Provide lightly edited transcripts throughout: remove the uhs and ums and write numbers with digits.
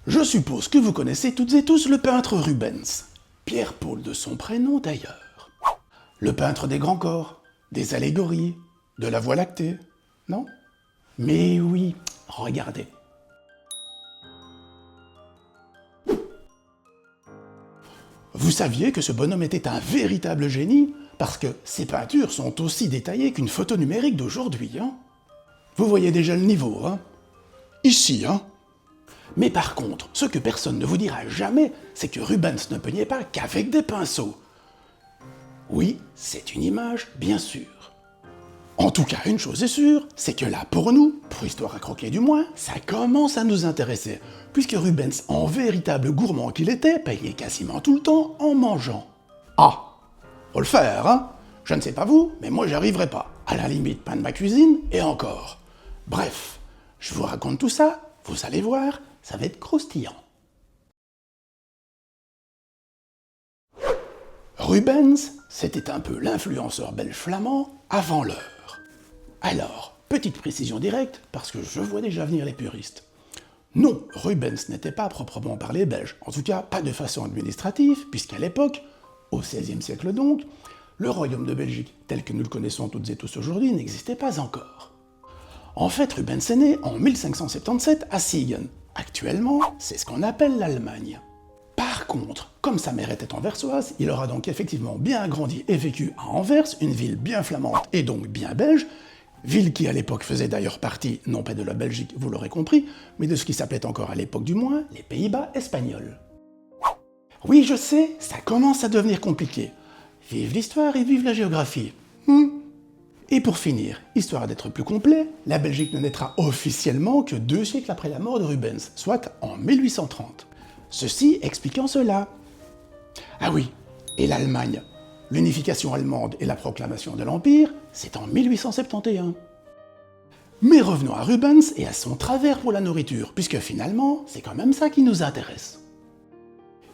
Je suppose que vous connaissez toutes et tous le peintre Rubens, Pierre-Paul de son prénom d'ailleurs. Le peintre des grands corps, des allégories, de la Voie lactée, non? Mais oui, regardez. Vous saviez que ce bonhomme était un véritable génie? Parce que ses peintures sont aussi détaillées qu'une photo numérique d'aujourd'hui, hein? Vous voyez déjà le niveau, hein? Ici, hein? Mais par contre, ce que personne ne vous dira jamais, c'est que Rubens ne peignait pas qu'avec des pinceaux. Oui, c'est une image, bien sûr. En tout cas, une chose est sûre, c'est que là, pour nous, pour Histoire à croquer du moins, ça commence à nous intéresser, puisque Rubens, en véritable gourmand qu'il était, peignait quasiment tout le temps en mangeant. Ah, faut le faire, hein? Je ne sais pas vous, mais moi j'y arriverai pas. À la limite, peindre ma cuisine, et encore. Bref, je vous raconte tout ça, vous allez voir, ça va être croustillant. Rubens, c'était un peu l'influenceur belge flamand avant l'heure. Alors, petite précision directe, parce que je vois déjà venir les puristes. Non, Rubens n'était pas proprement parlé belge, en tout cas pas de façon administrative, puisqu'à l'époque, au XVIe siècle donc, le royaume de Belgique, tel que nous le connaissons toutes et tous aujourd'hui, n'existait pas encore. En fait, Rubens est né en 1577 à Siegen. Actuellement, c'est ce qu'on appelle l'Allemagne. Par contre, comme sa mère était anversoise, il aura donc effectivement bien grandi et vécu à Anvers, une ville bien flamande et donc bien belge, ville qui à l'époque faisait d'ailleurs partie, non pas de la Belgique, vous l'aurez compris, mais de ce qui s'appelait encore à l'époque du moins, les Pays-Bas espagnols. Oui, je sais, ça commence à devenir compliqué. Vive l'histoire et vive la géographie. Et pour finir, histoire d'être plus complet, la Belgique ne naîtra officiellement que 2 siècles après la mort de Rubens, soit en 1830. Ceci expliquant cela. Ah oui, et l'Allemagne, l'unification allemande et la proclamation de l'Empire, c'est en 1871. Mais revenons à Rubens et à son travers pour la nourriture, puisque finalement, c'est quand même ça qui nous intéresse.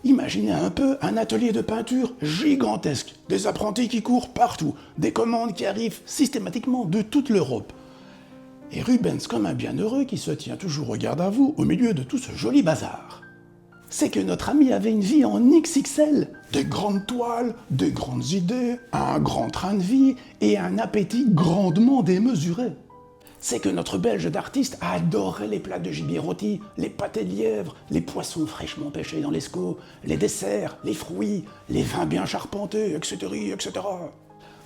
Imaginez un peu un atelier de peinture gigantesque, des apprentis qui courent partout, des commandes qui arrivent systématiquement de toute l'Europe. Et Rubens comme un bienheureux qui se tient toujours au garde à vous au milieu de tout ce joli bazar. C'est que notre ami avait une vie en XXL, de grandes toiles, de grandes idées, un grand train de vie et un appétit grandement démesuré. C'est que notre Belge d'artiste adorait les plats de gibier rôti, les pâtés de lièvre, les poissons fraîchement pêchés dans l'escaut, les desserts, les fruits, les vins bien charpentés, etc., etc.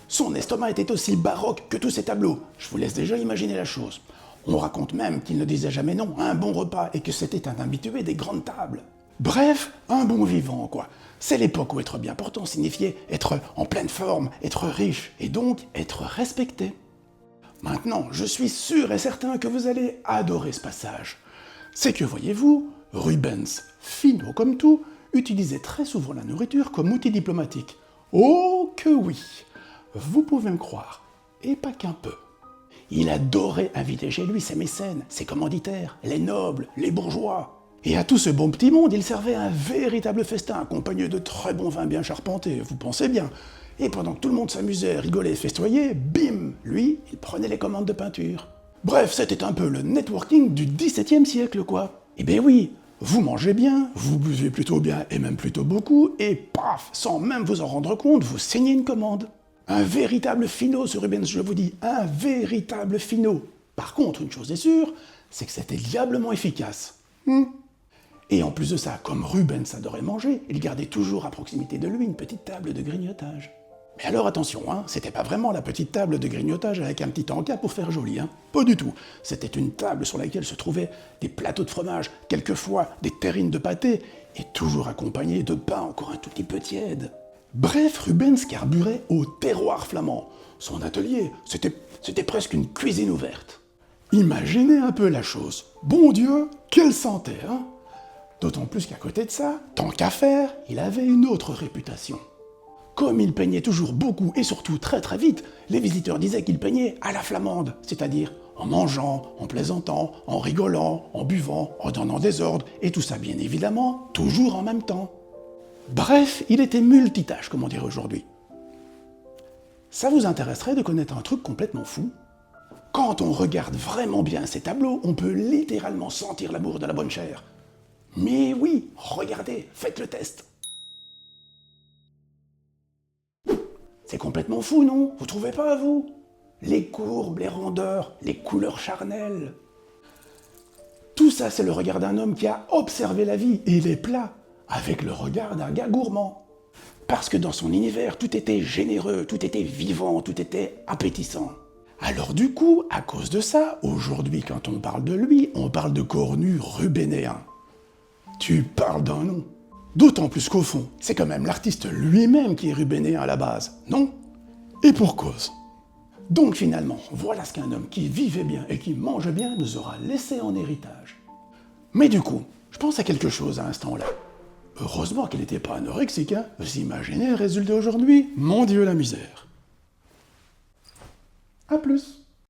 Son estomac était aussi baroque que tous ses tableaux. Je vous laisse déjà imaginer la chose. On raconte même qu'il ne disait jamais non à un bon repas et que c'était un habitué des grandes tables. Bref, un bon vivant, quoi. C'est l'époque où être bien portant signifiait être en pleine forme, être riche et donc être respecté. Maintenant, je suis sûr et certain que vous allez adorer ce passage. C'est que, voyez-vous, Rubens, finot comme tout, utilisait très souvent la nourriture comme outil diplomatique. Oh que oui! Vous pouvez me croire, et pas qu'un peu. Il adorait inviter chez lui ses mécènes, ses commanditaires, les nobles, les bourgeois. Et à tout ce bon petit monde, il servait un véritable festin, accompagné de très bons vins bien charpentés, vous pensez bien. Et pendant que tout le monde s'amusait, rigolait, festoyait, bim, lui, il prenait les commandes de peinture. Bref, c'était un peu le networking du XVIIe siècle, quoi. Eh ben oui, vous mangez bien, vous buvez plutôt bien et même plutôt beaucoup, et paf, sans même vous en rendre compte, vous signez une commande. Un véritable finot, ce Rubens, je vous dis, un véritable finot. Par contre, une chose est sûre, c'est que c'était diablement efficace. Et en plus de ça, comme Rubens adorait manger, il gardait toujours à proximité de lui une petite table de grignotage. Mais alors attention, hein, c'était pas vraiment la petite table de grignotage avec un petit encas pour faire joli, hein. Pas du tout. C'était une table sur laquelle se trouvaient des plateaux de fromage, quelquefois des terrines de pâté, et toujours accompagnés de pain encore un tout petit peu tiède. Bref, Rubens carburait au terroir flamand. Son atelier, c'était presque une cuisine ouverte. Imaginez un peu la chose. Bon Dieu, quelle santé, hein! D'autant plus qu'à côté de ça, tant qu'à faire, il avait une autre réputation. Comme il peignait toujours beaucoup et surtout très très vite, les visiteurs disaient qu'il peignait à la flamande, c'est-à-dire en mangeant, en plaisantant, en rigolant, en buvant, en donnant des ordres, et tout ça bien évidemment, toujours en même temps. Bref, il était multitâche, comme on dirait aujourd'hui. Ça vous intéresserait de connaître un truc complètement fou? Quand on regarde vraiment bien ces tableaux, on peut littéralement sentir l'amour de la bonne chair. Mais oui, regardez, faites le test. C'est complètement fou, non? Vous trouvez pas, vous? Les courbes, les rondeurs, les couleurs charnelles. Tout ça, c'est le regard d'un homme qui a observé la vie et les plats avec le regard d'un gars gourmand. Parce que dans son univers, tout était généreux, tout était vivant, tout était appétissant. Alors du coup, à cause de ça, aujourd'hui, quand on parle de lui, on parle de Cornu rubénéen. Tu parles d'un nom. D'autant plus qu'au fond, c'est quand même l'artiste lui-même qui est rubénéen à la base, non? Et pour cause. Donc finalement, voilà ce qu'un homme qui vivait bien et qui mange bien nous aura laissé en héritage. Mais du coup, je pense à quelque chose à l'instant-là. Heureusement qu'elle n'était pas anorexique, hein. Vous imaginez le résultat aujourd'hui? Mon Dieu, la misère. A plus.